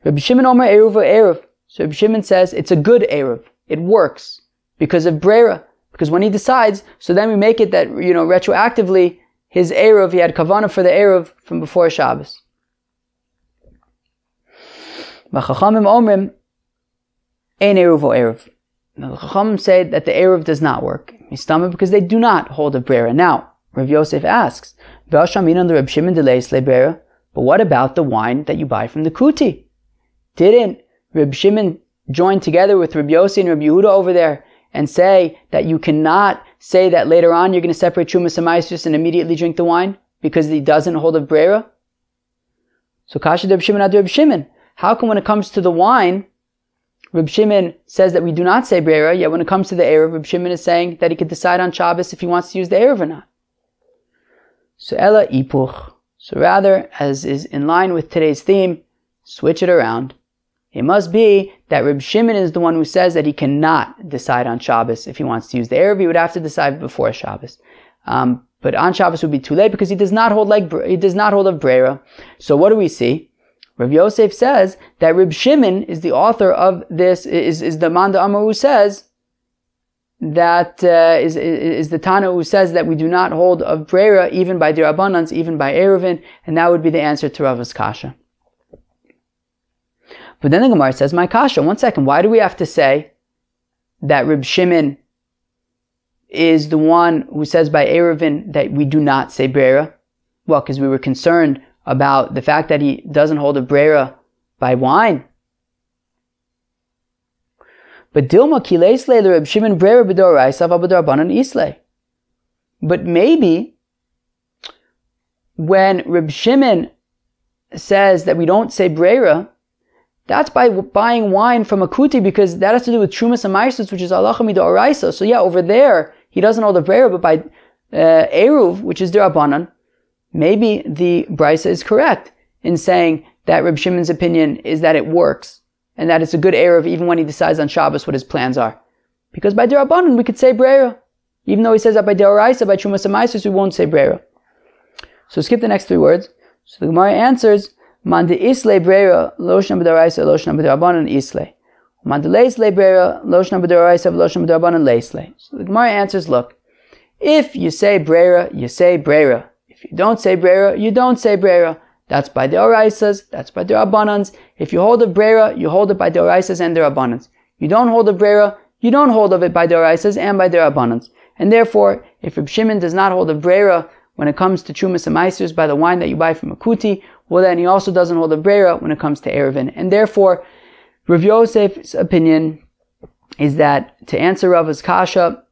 Rabbi Shimon Omer Eruv Eruv. So Rabbi Shimon says it's a good Eruv. It works because of Berayra. Because when he decides, so then we make it that, retroactively, his Eruv, he had kavanah for the Eruv from before Shabbos. Chachamim omrim, ein Eruv o Eruv. Now the Chachamim say that the Eruv does not work. Mistama, because they do not hold of Berayra. Now, Rav Yosef asks, but what about the wine that you buy from the Kuti? Didn't Reb Shimon join together with Reb Yossi and Reb Yehuda over there and say that you cannot say that later on you're going to separate Trumas and Maisus and immediately drink the wine because he doesn't hold of Berayra? So Kasha Reb Shimon ad Reb Shimon. How come when it comes to the wine, Reb Shimon says that we do not say Berayra, yet when it comes to the Eruv, Reb Shimon is saying that he could decide on Shabbos if he wants to use the Eruv or not? So Ella Ipuch. So rather, as is in line with today's theme, switch it around. It must be that Reb Shimon is the one who says that he cannot decide on Shabbos if he wants to use the Eruv. He would have to decide before Shabbos. But on Shabbos would be too late because he does not hold of Berayra. So what do we see? Rav Yosef says that Reb Shimon is the author of this, is the Manda Amar who says that, is the Tana who says that we do not hold of Berayra even by Dirabbanans, even by Ayruvin, and that would be the answer to Rav's Kasha. But then the Gemara says, my Kasha, one second, why do we have to say that Reb Shimon is the one who says by Ayruvin that we do not say Berayra? Well, because we were concerned about the fact that he doesn't hold a Berayra by wine. But Dilma Kileisle Reb Shimon Berayra b'doraisa v'b'darbanan isle. But maybe when Reb Shimon says that we don't say Berayra, that's by buying wine from a kuti, because that has to do with Trumas and Maisus, which is halacha midoraisa. So yeah, over there he doesn't hold a Berayra, but by Eruv, which is Dirabbanan, maybe the Brisa is correct in saying that Reb Shimon's opinion is that it works and that it's a good Eruv even when he decides on Shabbos what his plans are. Because by Dirabbanan we could say Berayra, even though he says that by Deoraisa, by Trumas and Maisus, we won't say Berayra. So skip the next three words. So the Gemara answers, Man de isle Berayra, loshna b'deoraisa, loshna b'derabbanan isle. Man de leisle Berayra, loshna b'deoraisa, loshna b'derabbanan leisle. So the Gemara answers, look, if you say Berayra, you say Berayra. If you don't say Berayra, you don't say Berayra. That's by Deoraisas, that's by Derabbanans. If you hold of Berayra, you hold it by Deoraisas and Derabbanans. You don't hold of Berayra, you don't hold of it by Deoraisas and by Derabbanans. And therefore, if Reb Shimon does not hold of Berayra when it comes to Trumas and Maisers by the wine that you buy from a kuti, well then he also doesn't hold a Berayra when it comes to Ayruvin. And therefore, Rav Yosef's opinion is that to answer Rava's kasha,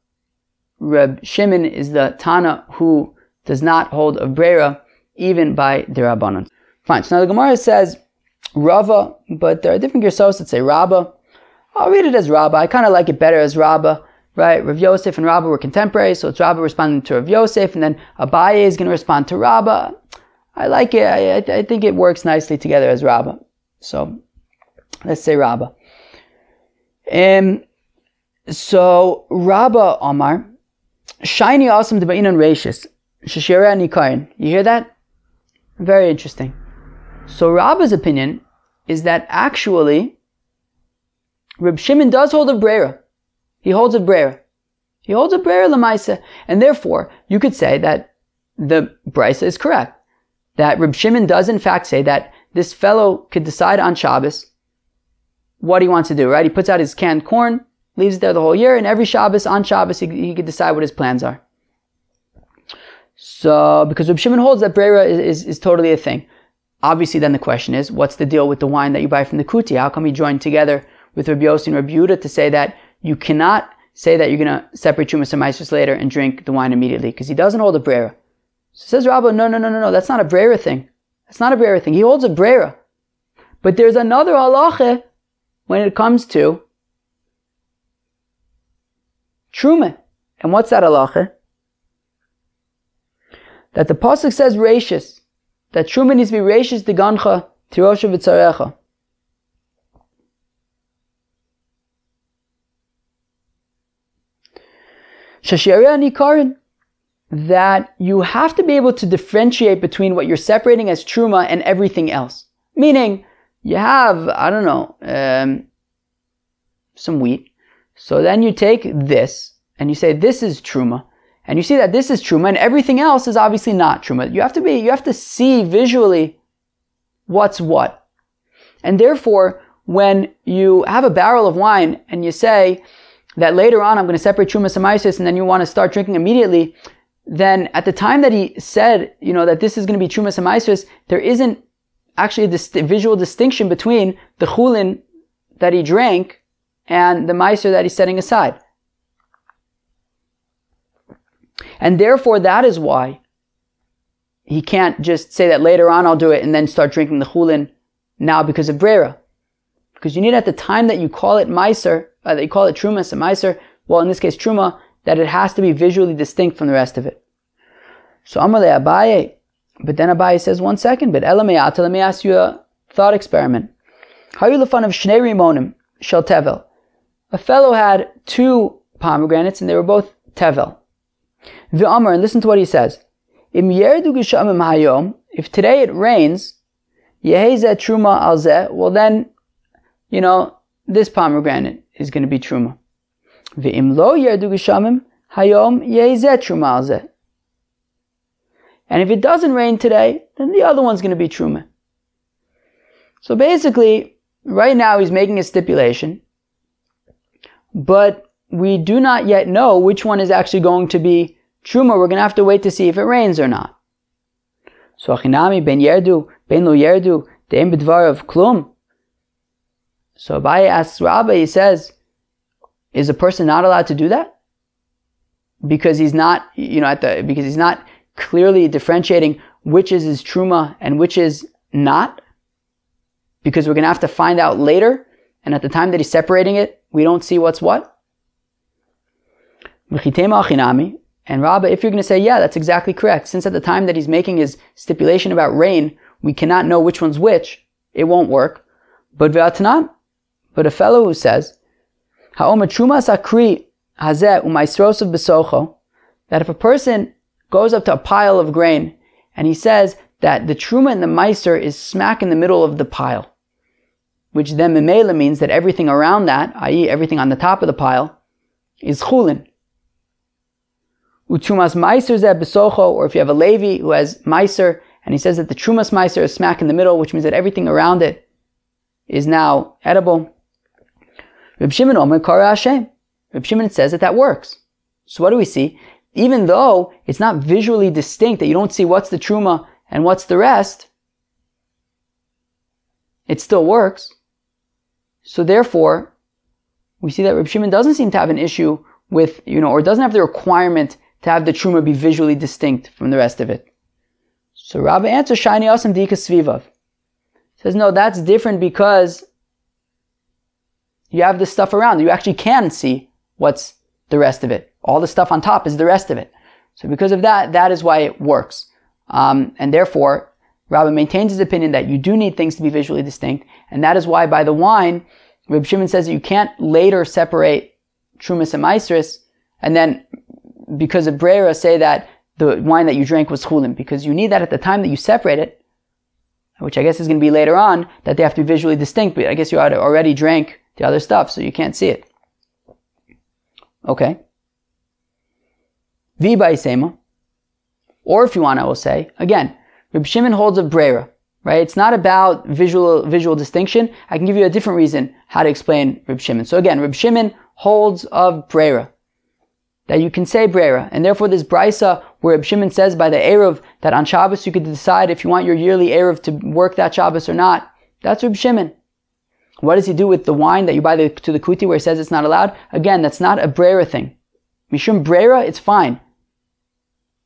Reb Shimon is the Tana who does not hold a Berayra even by Derabanan. Fine, so now the Gemara says Rava, but there are different Gersos that say Rabba. I'll read it as Rabba. I kind of like it better as Rabba, right? Rav Yosef and Rabba were contemporaries, so it's Rabba responding to Rav Yosef, and then Abaye is going to respond to Rabba. I like it. I think it works nicely together as Rabba. So let's say Rabba. So Rabba Omar, shiny awesome deba'inan rashis, shashira nikayin. You hear that? Very interesting. So Rabba's opinion is that actually Reb Shimon does hold a Berayra. He holds a Berayra. He holds a Berayra l'maisa, and therefore you could say that the Brisa is correct. That Reb Shimon does in fact say that this fellow could decide on Shabbos what he wants to do, right? He puts out his canned corn, leaves it there the whole year, and every Shabbos, on Shabbos, he could decide what his plans are. So, because Reb Shimon holds that Berayra is totally a thing. Obviously, then the question is, what's the deal with the wine that you buy from the Kuti? How come he joined together with Rabbi Yossi and Rabbi Yehuda to say that you cannot say that you're going to separate Trumas and Maasros later and drink the wine immediately? Because he doesn't hold a Berayra. So says Rabba, no, that's not a Berayra thing. That's not a Berayra thing. He holds a Berayra. But there's another halacha when it comes to Truma. And what's that halacha? That the pasuk says Reishis, that Truma needs to be Reishis Degancha Tirosha V'Tzarecha. Shashariah Nikarin, that you have to be able to differentiate between what you're separating as Truma and everything else. Meaning, you have, I don't know, some wheat. So then you take this, and you say this is Truma. And you see that this is Truma, and everything else is obviously not Truma. You have to see visually what's what. And therefore, when you have a barrel of wine, and you say that later on I'm going to separate Trumas and Maasros, and then you want to start drinking immediately, then at the time that he said, that this is going to be Trumas and Maasros, there isn't actually a visual distinction between the chulin that he drank and the Maaser that he's setting aside. And therefore, that is why he can't just say that later on I'll do it and then start drinking the chulin now because of Berayra. Because you need at the time that you call it Maaser, that you call it Trumas and Maaser, well in this case Truma, that it has to be visually distinct from the rest of it. So Amalei Abaye, but then Abaye says, 1 second, but Elameyata, let me ask you a thought experiment. How you lefan of Shnei Rimonim Shel Tevel? A fellow had 2 pomegranates and they were both Tevel. V'amar, and listen to what he says. Im yerdu geshamim hayom, if today it rains, yehezeh truma al zeh, well then, this pomegranate is going to be truma. V'im lo yerdu geshamim hayom, yehezeh truma al zeh. And if it doesn't rain today, then the other one's going to be truma. So basically, right now he's making a stipulation, but we do not yet know which one is actually going to be Truma. We're going to have to wait to see if it rains or not. So Achinami ben Yerdu, ben lo Yerdu, de'em b'dvarav klum. So Abaye asks Rabba, he says, is a person not allowed to do that? Because he's not, because he's not clearly differentiating which is his Truma and which is not? Because we're going to have to find out later, and at the time that he's separating it, we don't see what's what? And Rabba, if you're going to say, yeah, that's exactly correct, since at the time that he's making his stipulation about rain, we cannot know which one's which, it won't work. But a fellow who says, that if a person goes up to a pile of grain, and he says that the truma and the meiser is smack in the middle of the pile, which then memela means that everything around that, i.e. everything on the top of the pile, is chulin. Utrumas meiser zeh besocho, or if you have a Levi who has meiser, and he says that the trumas meiser is smack in the middle, which means that everything around it is now edible. Reb Shimon Omer Kara Hashem. Reb Shimon says that works. So what do we see? Even though it's not visually distinct, that you don't see what's the truma and what's the rest, it still works. So therefore, we see that Reb Shimon doesn't seem to have an issue with, or doesn't have the requirement to have the truma be visually distinct from the rest of it. So Rabbi answers, Shani Asam Dika Svivav. Says, no, that's different because you have this stuff around. You actually can see what's the rest of it. All the stuff on top is the rest of it. So because of that, that is why it works. And therefore, Rabbi maintains his opinion that you do need things to be visually distinct. And that is why by the wine, Reb Shimon says that you can't later separate Trumas and Maasros, and then because of Berayra say that the wine that you drank was chulin, because you need that at the time that you separate it, which I guess is going to be later on, that they have to be visually distinct, but I guess you already drank the other stuff, so you can't see it. Okay. V'bai sema. Or if you want, I will say, again, Reb Shimon holds of Berayra, right? It's not about visual distinction. I can give you a different reason how to explain Reb Shimon. So again, Reb Shimon holds of Berayra, that you can say Berayra, and therefore this brisa where Reb Shimon says by the Eruv that on Shabbos you could decide if you want your yearly Eruv to work that Shabbos or not. That's Reb Shimon. What does he do with the wine that you buy to the kuti where he says it's not allowed? Again, that's not a Berayra thing. Mishum Berayra, it's fine.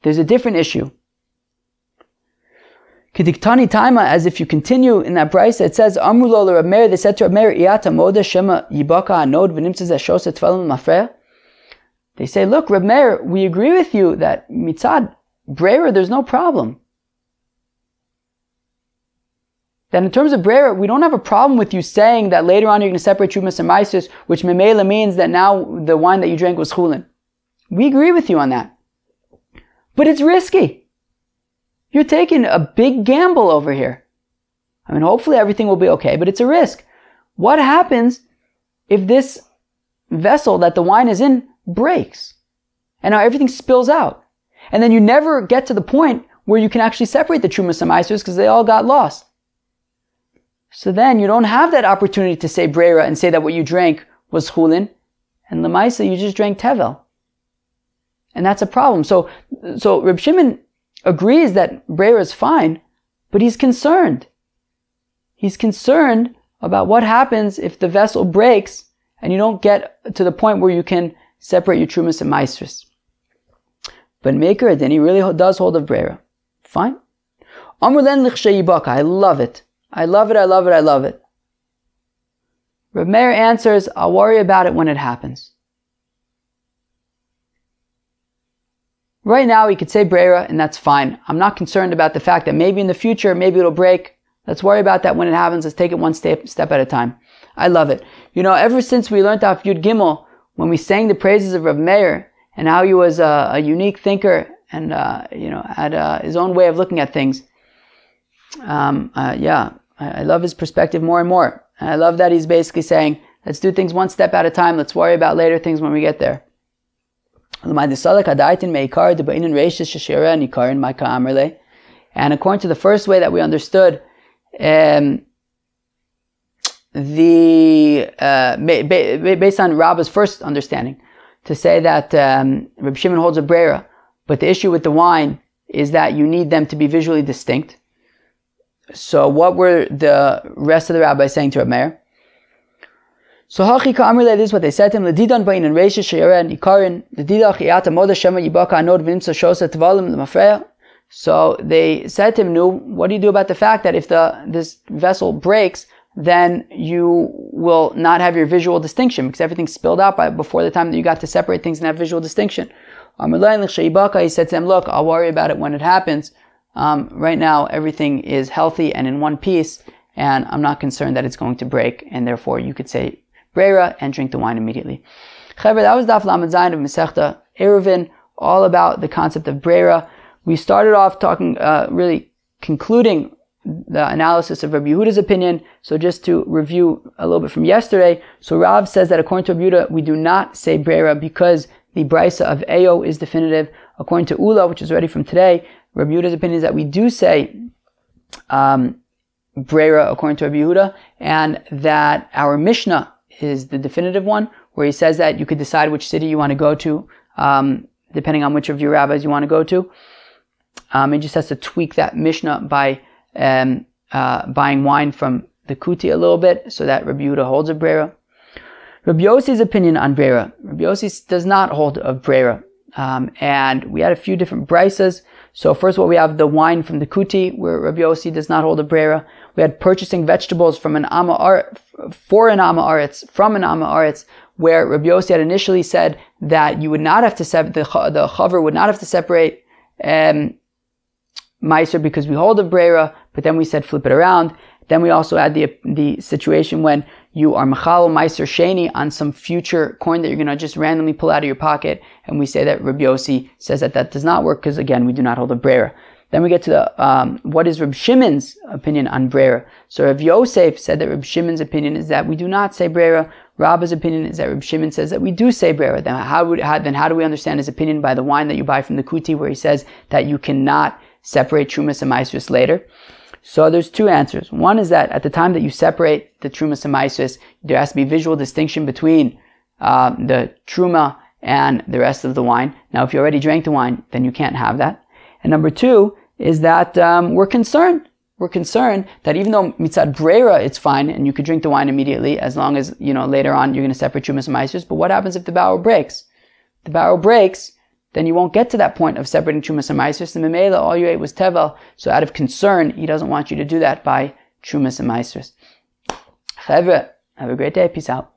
There's a different issue. Kediktani taima, as if you continue in that brisa, it says Amru lo Reb Meir, they said to Reb Meir, Iyata moda shema yibaka hanod v'nimtzah zeshos etvalim mafreya. They say, look, Reb Meir, we agree with you that mitzad Berayra, there's no problem. That in terms of Berayra, we don't have a problem with you saying that later on you're going to separate Trumas and Maasros, which memela means that now the wine that you drank was chulin. We agree with you on that. But it's risky. You're taking a big gamble over here. I mean, hopefully everything will be okay, but it's a risk. What happens if this vessel that the wine is in breaks? And now everything spills out. And then you never get to the point where you can actually separate the Trumas and Maasros because they all got lost. So then you don't have that opportunity to say Berayra and say that what you drank was chulin, and lemaisa you just drank tevel. And that's a problem. So Reb Shimon agrees that Berayra is fine, but he's concerned. He's concerned about what happens if the vessel breaks and you don't get to the point where you can separate your Trumas and Maasros. But Maker Adin, he really does hold of Berayra. Fine. Amr len lichshe yibaka. I love it. I love it, I love it, I love it. Reb Meir answers, I'll worry about it when it happens. Right now, we could say Berayra, and that's fine. I'm not concerned about the fact that maybe in the future, maybe it'll break. Let's worry about that when it happens. Let's take it one step at a time. I love it. Ever since we learned Af Yud Gimel, when we sang the praises of Reb Meir, and how he was a unique thinker, and had his own way of looking at things. I love his perspective more and more. And I love that he's basically saying, let's do things one step at a time. Let's worry about later things when we get there. And according to the first way that we understood, based on Rabba's first understanding, to say that Reb Shimon holds a Berayra, but the issue with the wine is that you need them to be visually distinct. So what were the rest of the rabbis saying to Reb Meir? So Hachika Amrle, this is what they said to him: Ledidan bain and Reisha Sheyara and Ikarin, Ledidach Iyata Moda Shema Yibaka Anod V'Nimsa Shosa Tvalim L'Mafreya. So they said to him, "No, what do you do about the fact that if this vessel breaks, then you will not have your visual distinction because everything's spilled out before the time that you got to separate things and have visual distinction?" He said to them, "Look, I'll worry about it when it happens. Right now, everything is healthy and in one piece, and I'm not concerned that it's going to break, and therefore you could say Berayra and drink the wine immediately." Chaver, that was Daf Lamed Zayin of Masechta Ayruvin, all about the concept of Berayra. We started off talking, really concluding the analysis of Rabbi Yehuda's opinion. So just to review a little bit from yesterday, so Rav says that according to Rabbi Yehuda, we do not say Berayra because the brisa of Ayo is definitive. According to Ula, which is already from today, Rabbi Yehuda's opinion is that we do say Berayra according to Rabbi Yehuda, and that our Mishnah is the definitive one, where he says that you could decide which city you want to go to, depending on which of your rabbis you want to go to. He just has to tweak that Mishnah by buying wine from the kuti a little bit, so that Rabbi Yehuda holds of Berayra. Rabbi Yossi's opinion on Berayra. Rabbi Yossi does not hold of Berayra. And we had a few different brisas. So first of all, we have the wine from the kuti, where Rabbi Yossi does not hold of Berayra. We had purchasing vegetables from an Amma Aretz, from an Amma Aretz, where Rabbi Yossi had initially said that you would not have to separate, the chaver would not have to separate Meiser because we hold of Berayra, but then we said flip it around. Then we also had the situation when you are mechal Meiser Sheni on some future coin that you're going to just randomly pull out of your pocket, and we say that Rabbi Yossi says that does not work because, again, we do not hold of Berayra. Then we get to the what is Rabbi Shimon's opinion on Berayra. So Rabbi Yosef said that Rabbi Shimon's opinion is that we do not say Berayra. Rabba's opinion is that Rabbi Shimon says that we do say Berayra. Then how do we understand his opinion by the wine that you buy from the kuti, where he says that you cannot separate Trumas and Maasros later? So there's two answers. One is that at the time that you separate the Trumas and Maasros, there has to be visual distinction between the Truma and the rest of the wine. Now, if you already drank the wine, then you can't have that. And number two is that we're concerned. We're concerned that even though mitzad Berayra it's fine and you could drink the wine immediately, as long as later on you're going to separate Trumas and Maasros. But what happens if the barrel breaks? If the barrel breaks, then you won't get to that point of separating Trumas and Maasros. And Memela, all you ate was tevel. So out of concern, he doesn't want you to do that by Trumas and Maasros. Chevra, have a great day. Peace out.